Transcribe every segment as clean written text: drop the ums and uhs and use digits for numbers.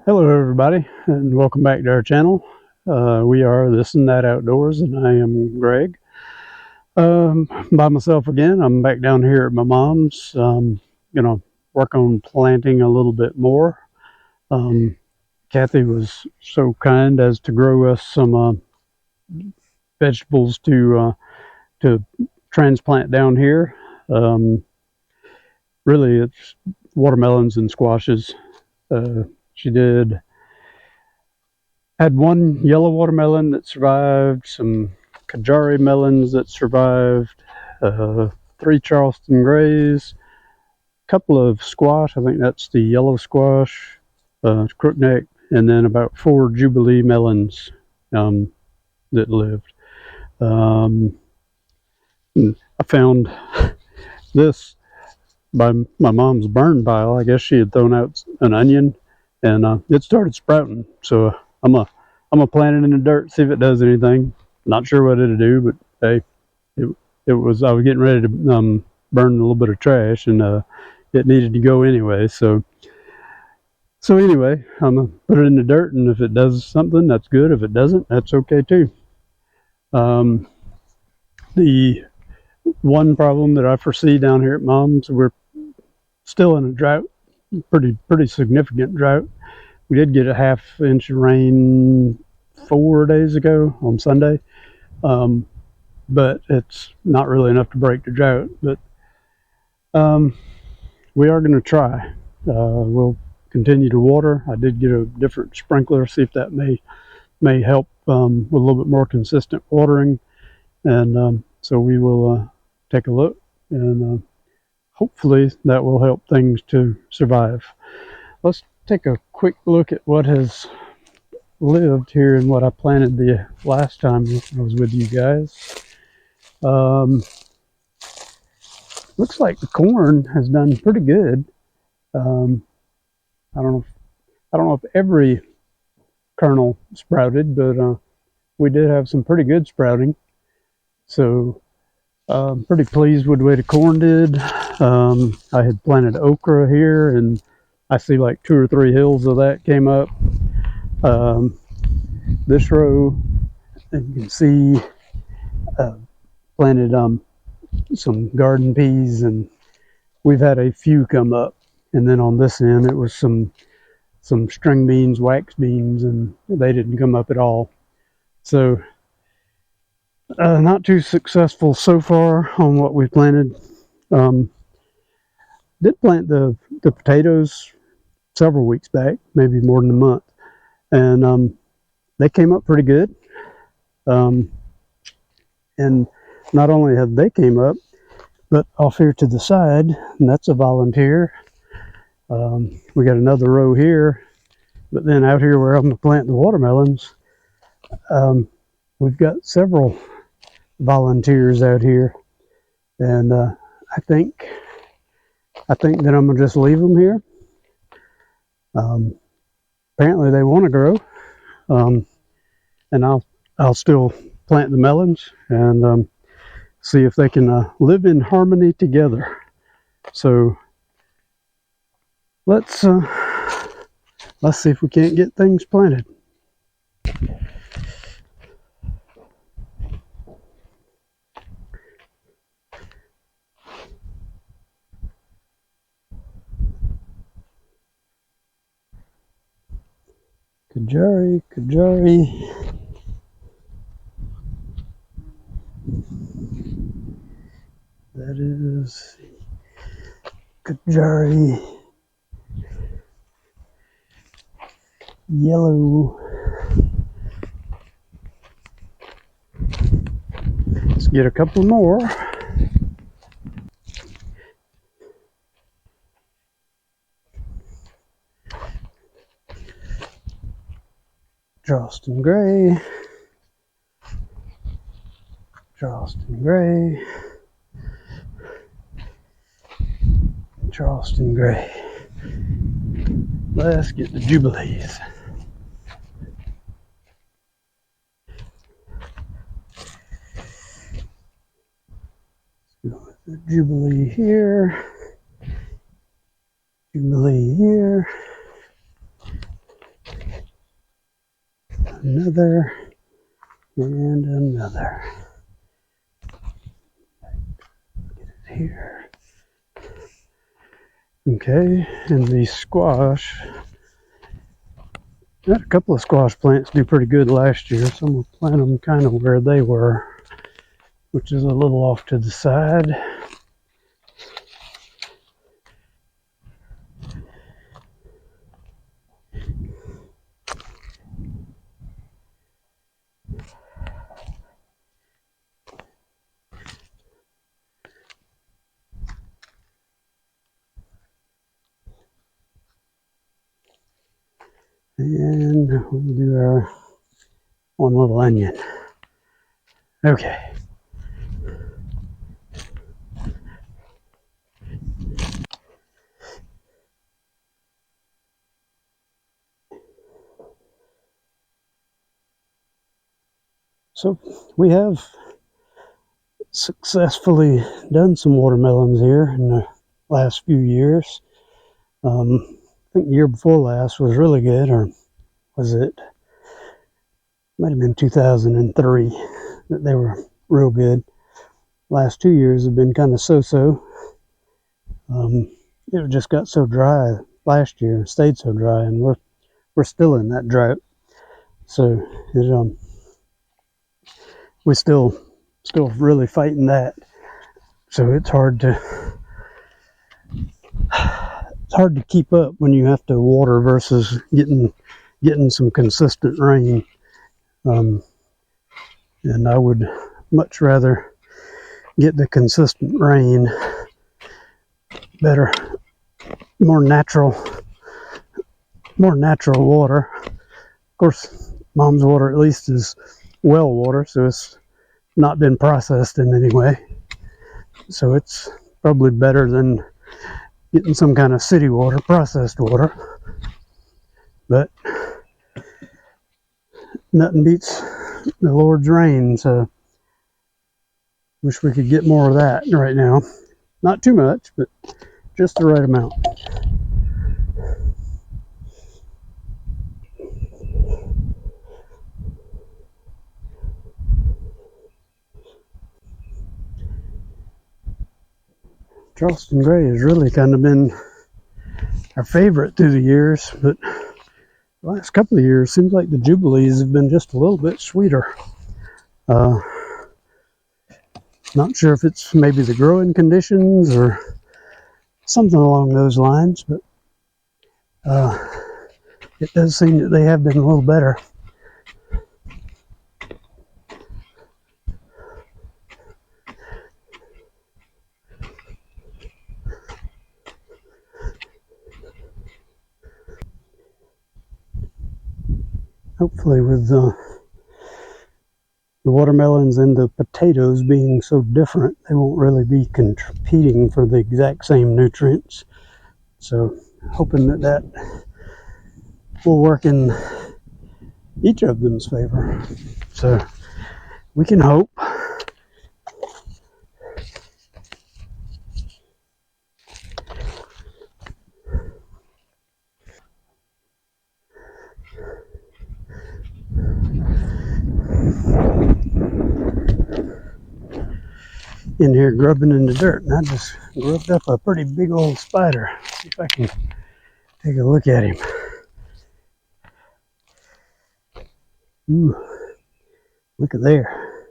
Hello everybody and welcome back to our channel. We are This and That Outdoors and I am Greg. By myself again. I'm back down here at my mom's. Gonna work on planting a little bit more. Kathy was so kind as to grow us some vegetables to transplant down here. Really it's watermelons and squashes. She had one yellow watermelon that survived, some Kajari melons that survived, 3 Charleston Grays, a couple of squash, I think that's the yellow squash, crookneck, and then about 4 Jubilee melons that lived. I found this by my mom's burn pile. I guess she had thrown out an onion and it started sprouting. So I'm gonna plant it in the dirt, see if it does anything. Not sure what it'll do, but hey, it was. I was getting ready to burn a little bit of trash, and it needed to go anyway. So anyway, I'm gonna put it in the dirt, and if it does something, that's good. If it doesn't, that's okay too. The one problem that I foresee down here at Mom's, we're still in a drought, pretty significant drought. We did get a half-inch of rain 4 days ago on Sunday, but it's not really enough to break the drought. But we are going to try. We'll continue to water. I did get a different sprinkler, see if that may help with a little bit more consistent watering, and so we will take a look, and hopefully that will help things to survive. Let's take a quick look at what has lived here and what I planted the last time I was with you guys. Looks like the corn has done pretty good. I don't know if every kernel sprouted, but we did have some pretty good sprouting. So I'm pretty pleased with the way the corn did. I had planted okra here, and I see like 2 or 3 hills of that came up. This row, you can see, planted some garden peas, and we've had a few come up. And then on this end, it was some string beans, wax beans, and they didn't come up at all. So not too successful so far on what we planted. Did plant the potatoes several weeks back, maybe more than a month, and they came up pretty good. And not only have they came up, but off here to the side, and that's a volunteer. We got another row here, but then out here where I'm going to plant the watermelons, we've got several volunteers out here, and I think that I'm going to just leave them here. Apparently they want to grow, and I'll still plant the melons and see if they can live in harmony together. So let's see if we can't get things planted. Kajari. That is Kajari yellow. Let's get a couple more. Charleston Gray. Charleston Gray. Charleston Gray. Let's get the Jubilees. The Jubilee here. Jubilee here. another, and another. Get it here. Okay, and the squash. I had a couple of squash plants do pretty good last year, so I'm going to plant them kind of where they were, which is a little off to the side. And we'll do our one little onion. Okay. So we have successfully done some watermelons here in the last few years. I think the year before last was really good, or was it? Might have been 2003 that they were real good. Last 2 years have been kind of so-so. It just got so dry last year, stayed so dry, and we're still in that drought. So we're still really fighting that. So it's hard to keep up when you have to water versus getting some consistent rain. And I would much rather get the consistent rain, better, more natural water. Of course, Mom's water at least is well water, so it's not been processed in any way. So it's probably better than getting some kind of city water, processed water. But nothing beats the Lord's rain, so wish we could get more of that right now. Not too much, but just the right amount. Charleston Gray has really kind of been our favorite through the years, but the last couple of years seems like the Jubilees have been just a little bit sweeter. Not sure if it's maybe the growing conditions or something along those lines, but it does seem that they have been a little better. Hopefully with the watermelons and the potatoes being so different, they won't really be competing for the exact same nutrients. So hoping that will work in each of them's favor. So we can hope. In here grubbing in the dirt, and I just grubbed up a pretty big old spider. See if I can take a look at him. Ooh, look at there.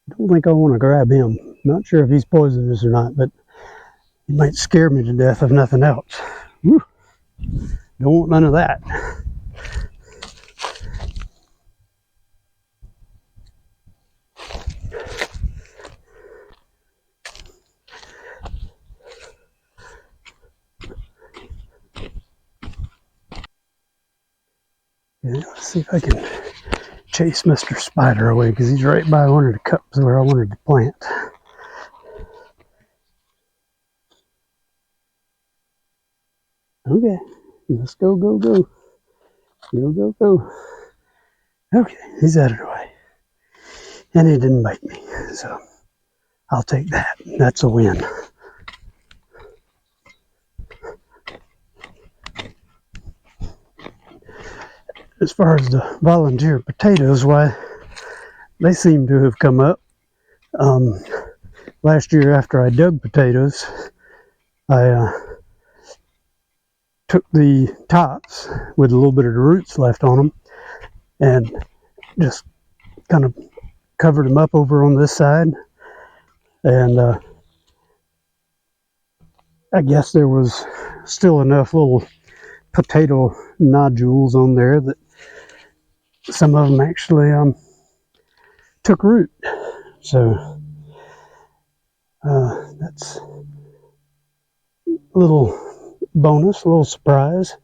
Don't think I want to grab him. Not sure if he's poisonous or not, but he might scare me to death if nothing else. Woo. Don't want none of that. Okay, let's see if I can chase Mr. Spider away, because he's right by one of the cups where I wanted to plant. Okay, let's go. Go. Okay, he's out of the way. And he didn't bite me, so I'll take that. That's a win. as far as the volunteer potatoes, why they seem to have come up. Last year after I dug potatoes, I took the tops with a little bit of the roots left on them and just kind of covered them up over on this side, and I guess there was still enough little potato nodules on there that some of them actually took root. So that's a little bonus, a little surprise.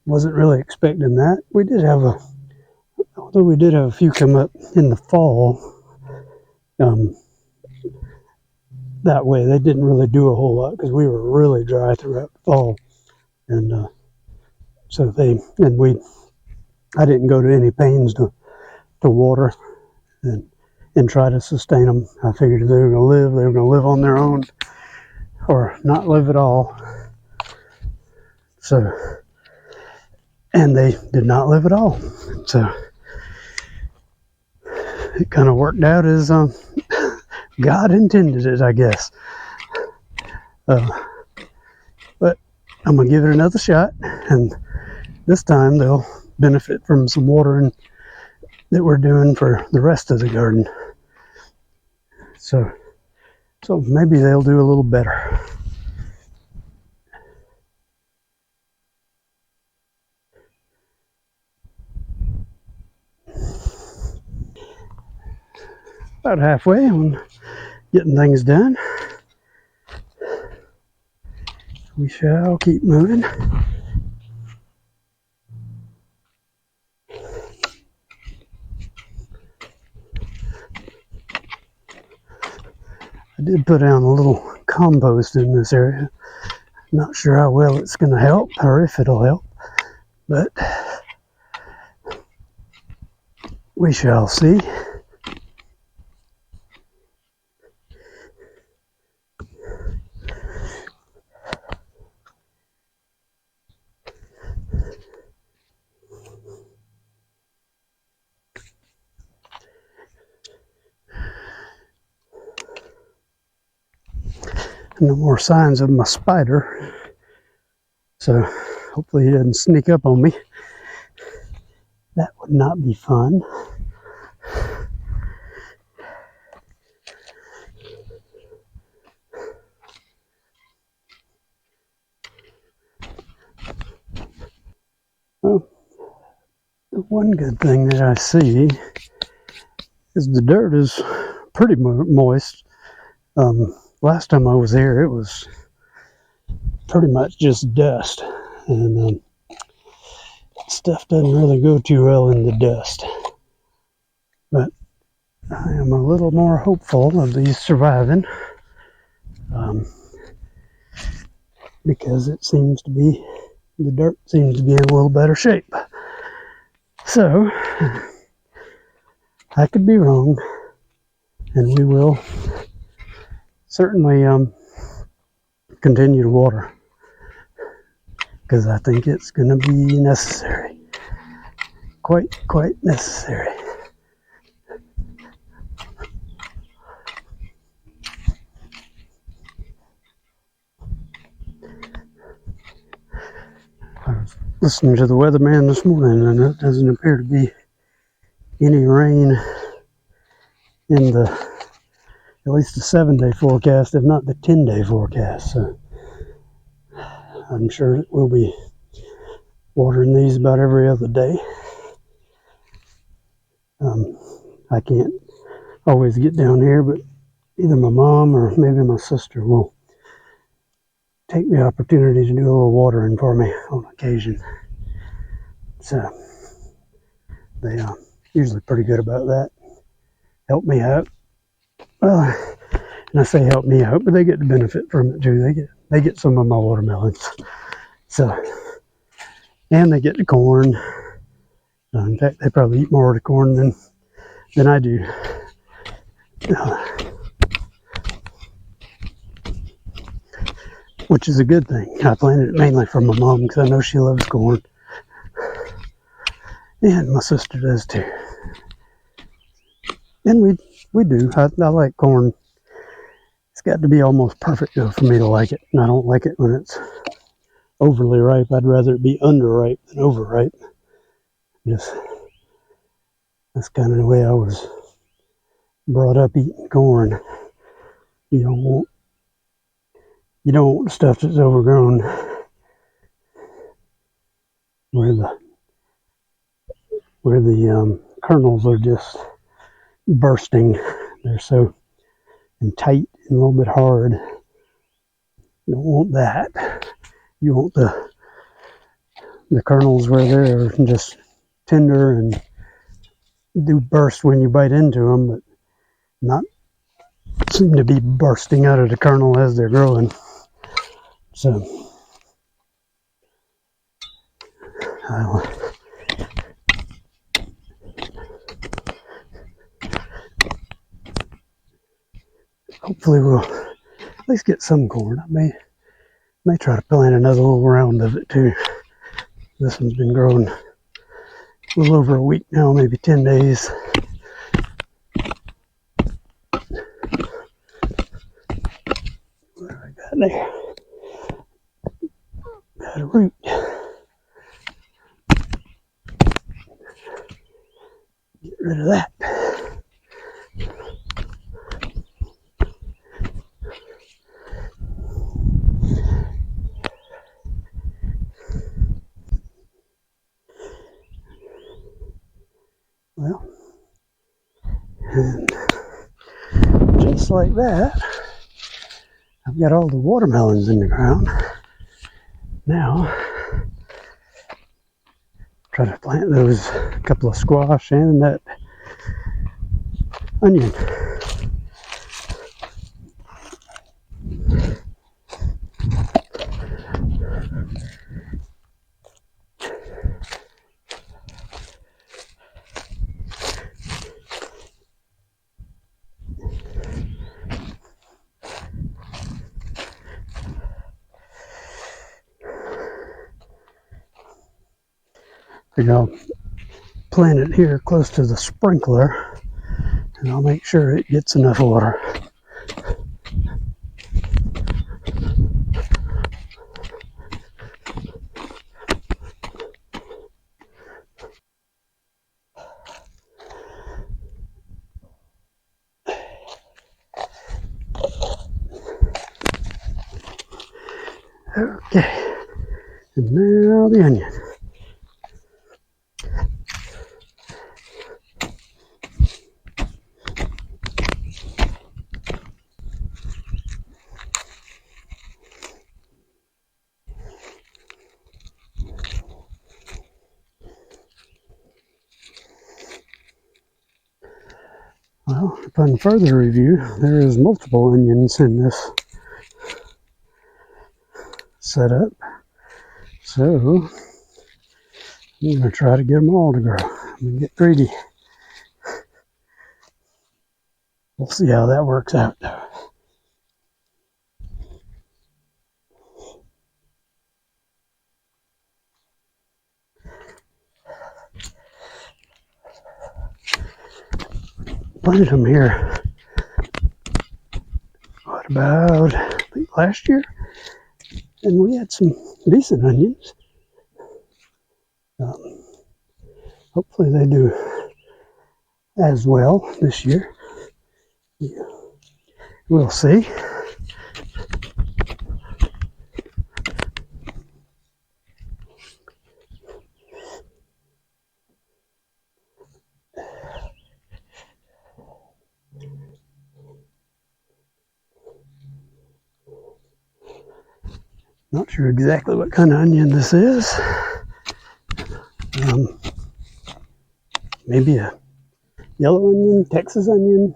Wasn't really expecting that. Although we did have a few come up in the fall, that way they didn't really do a whole lot because we were really dry throughout the fall, and I didn't go to any pains to water and try to sustain them. I figured if they were going to live on their own or not live at all. So, and they did not live at all. So it kind of worked out as God intended it, I guess. But I'm going to give it another shot, and this time they'll benefit from some watering that we're doing for the rest of the garden. So maybe they'll do a little better. About halfway on getting things done. We shall keep moving. I did put down a little compost in this area. Not sure how well it's going to help or if it'll help, but we shall see. No more signs of my spider, so hopefully he doesn't sneak up on me. That would not be fun. Well, the one good thing that I see is the dirt is pretty moist. Last time I was here, it was pretty much just dust, and stuff doesn't really go too well in the dust. But I am a little more hopeful of these surviving, because the dirt seems to be in a little better shape. So I could be wrong, and we will certainly continue to water, because I think it's going to be necessary. Quite necessary. I was listening to the weatherman this morning, and it doesn't appear to be any rain in at least the 7-day forecast, if not the 10-day forecast. So I'm sure we'll be watering these about every other day. I can't always get down here, but either my mom or maybe my sister will take the opportunity to do a little watering for me on occasion. So they are usually pretty good about that. Help me out. Well, and I say help me out, but they get the benefit from it too. They get some of my watermelons. So, and they get the corn. In fact, they probably eat more of the corn than I do. Which is a good thing. I planted it mainly for my mom because I know she loves corn. And my sister does too. And we do. I like corn. It's got to be almost perfect though for me to like it. And I don't like it when it's overly ripe. I'd rather it be underripe than overripe. Just that's kind of the way I was brought up eating corn. You don't want stuff that's overgrown where the kernels are just bursting. They're so tight and a little bit hard. You don't want that. You want the kernels where they're just tender and do burst when you bite into them, but not seem to be bursting out of the kernel as they're growing. So hopefully we'll at least get some corn. I may try to plant another little round of it too. This one's been growing a little over a week now, maybe 10 days. What have I got there? Got a root. Get rid of that. Well, and just like that, I've got all the watermelons in the ground. Now, try to plant those, a couple of squash and that onion. I'll plant it here close to the sprinkler, and I'll make sure it gets enough water. Okay, and now the onion. Well, upon further review, there is multiple onions in this setup, so I'm going to try to get them all to grow. I'm going to get greedy. We'll see how that works out, though. Planted them here, what, about last year? And we had some decent onions. Hopefully they do as well this year. Yeah. We'll see. Not sure exactly what kind of onion this is. Maybe a yellow onion, Texas onion.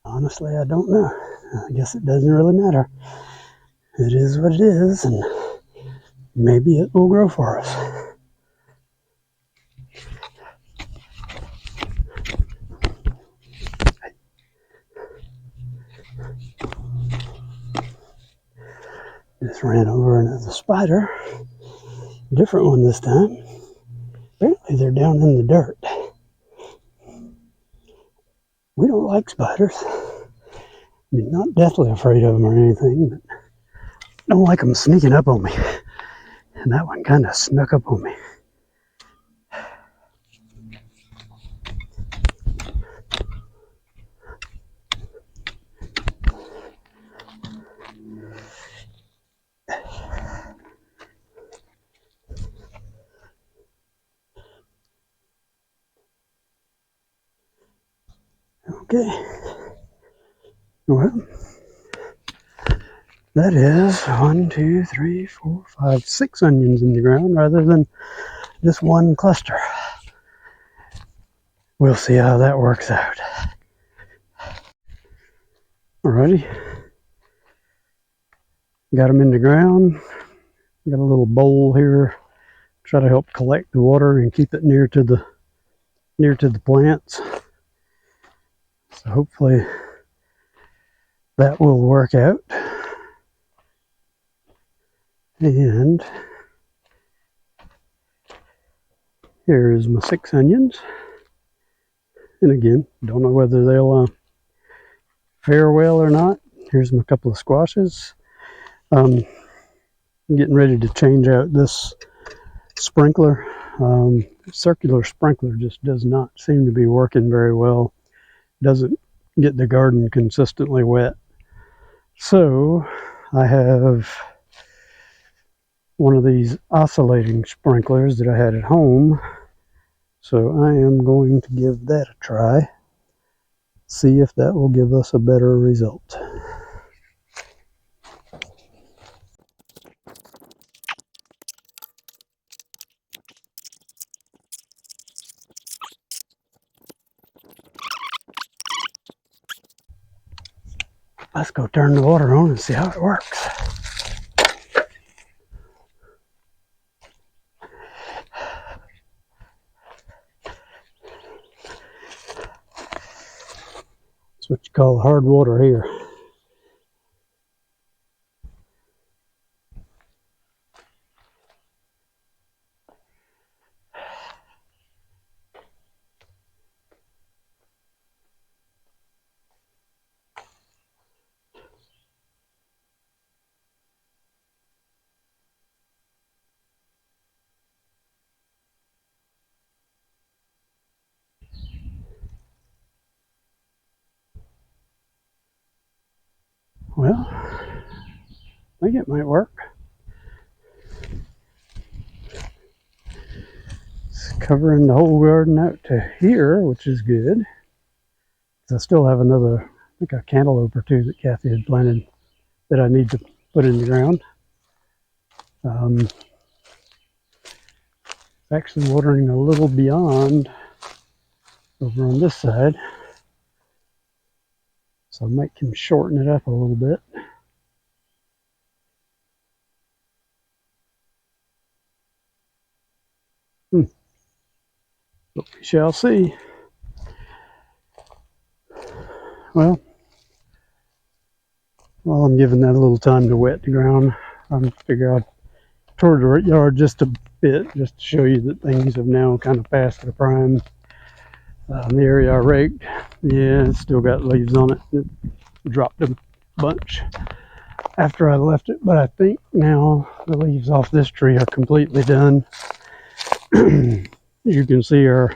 Honestly, I don't know. I guess it doesn't really matter. It is what it is, and maybe it will grow for us. Just ran over another spider. Different one this time. Apparently they're down in the dirt. We don't like spiders. I mean, not deathly afraid of them or anything, but don't like them sneaking up on me. And that one kind of snuck up on me. Okay. Well, that is 1, 2, 3, 4, 5, 6 onions in the ground rather than just one cluster. We'll see how that works out. Alrighty. Got them in the ground. Got a little bowl here. Try to help collect the water and keep it near to the plants. So hopefully that will work out. And here is my 6 onions. And again, don't know whether they'll fare well or not. Here's my couple of squashes. I'm getting ready to change out this sprinkler. Circular sprinkler just does not seem to be working very well. Doesn't get the garden consistently wet. So I have one of these oscillating sprinklers that I had at home. So I am going to give that a try. See if that will give us a better result. Let's go turn the water on and see how it works. That's what you call hard water here. Well, I think it might work. It's covering the whole garden out to here, which is good. I still have another, I think a cantaloupe or two that Kathy had planted that I need to put in the ground. It's actually watering a little beyond over on this side. So I might can shorten it up a little bit. But we shall see. Well, while I'm giving that a little time to wet the ground, I'm figure I'll tour the yard just a bit, just to show you that things have now kind of passed the prime. The area I raked, yeah, it's still got leaves on it. It dropped a bunch after I left it, but I think now the leaves off this tree are completely done. You can see our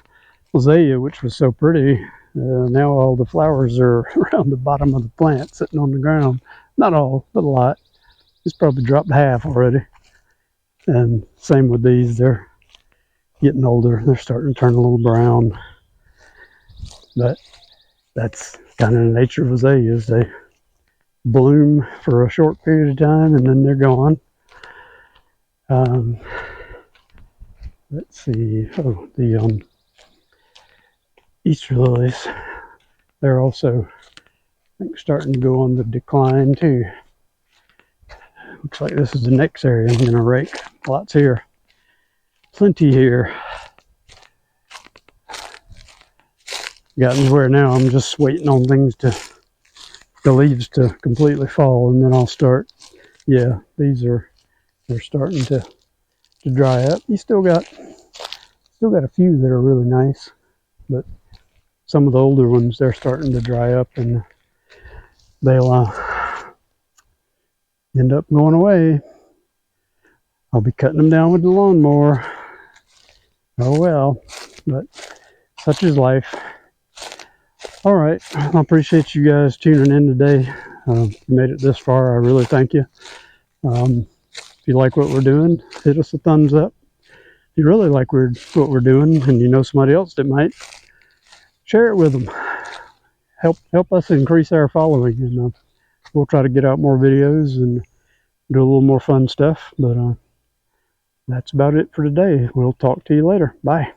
azalea, which was so pretty, now all the flowers are around the bottom of the plant sitting on the ground. Not all, but a lot. It's probably dropped half already. And same with these, they're getting older. They're starting to turn a little brown. But that's kind of the nature of azaleas. They bloom for a short period of time and then they're gone. Let's see. Oh, the Easter lilies. They're also, I think, starting to go on the decline too. Looks like this is the next area I'm going to rake. Lots here. Plenty here. Gotten where now I'm just waiting on things to, the leaves to completely fall, and then I'll start. Yeah, they're starting to dry up. You still got Still got a few that are really nice, but some of the older ones, they're starting to dry up and they'll end up going away. I'll be cutting them down with the lawnmower. Oh well, but such is life. All right, I appreciate you guys tuning in today. If you made it this far, I really thank you. If you like what we're doing, hit us a thumbs up. If you really like what we're doing and you know somebody else that might, share it with them. Help us increase our following, and we'll try to get out more videos and do a little more fun stuff. But that's about it for today. We'll talk to you later. Bye.